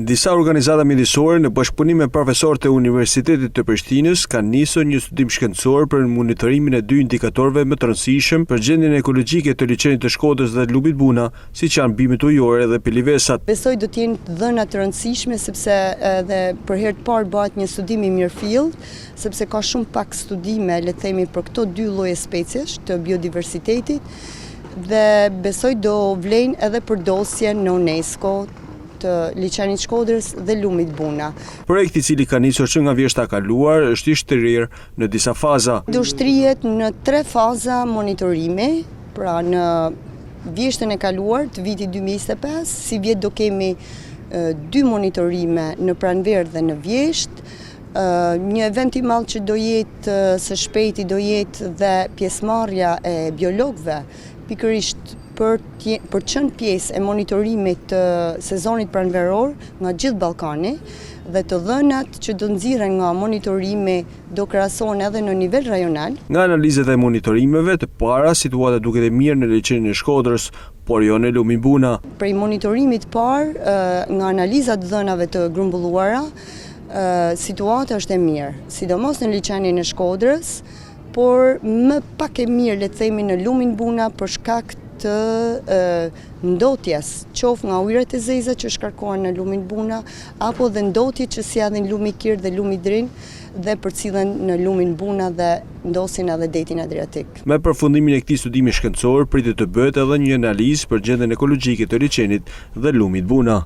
Disa organizata mjedisore në bashkëpunim me profesorët e Universitetit të Prishtinës kanë nisur një studim shkencor për monitorimin e dy indikatorëve më të rëndësishëm për gjendjen ekologjike të liçenit të Shkodrës dhe Lumit Buna, siç janë bimët ujore dhe pilivesat. Besoj do të jenë dhëna të rëndësishme sepse edhe për herë të parë bëhet një studim i mirëfillt, sepse ka shumë pak studime, le të themi, për këto dy lloje speciesh të biodiversitetit dhe besoj do vlen edhe përdosje në UNESCO të liçenit Shkodrës dhe Lumit Buna. Projekti i cili ka nisur që nga vjeshta kaluar është i shtrirë në disa faza. Do shtrihet në 3 faza monitorimi, pra në vjeshtën e kaluar të vitit 2025, si vjet do kemi 2 monitorime në pranverë dhe në vjeshtë. Një event i madh që do jetë së shpejti do jetë dhe pjesëmarrja e biologëve, pikërisht për të qenë pjesë e monitorimit të sezonit pranveror nga gjithë Ballkani dhe të dhënat që do nxirren nga monitorimi do krahasohen edhe në nivel rajonal. Nga analizat e monitorimeve të para, situata duket e mirë në liçenin e Shkodrës, por jo në Lumit Buna. Prej monitorimit të parë, nga analizat dhënave të grumbulluara, situata është e mirë, sidomos në liçenin e Shkodrës, por më pak e mirë, le të themi, në Lumin Buna për shkak të ndotjes, qoftë nga ujërat e zeza që shkarkohen në Lumin Buna, apo dhe ndotjet që sjallen Lumi Kir dhe Lumi Drin dhe përcillen në Lumin Buna dhe ndosin edhe detin Adriatik. Me përfundimin e këtij studimi shkencor, pritet të bëhet edhe një analizë për gjendjen ekologjike të liçenit dhe Lumit Buna.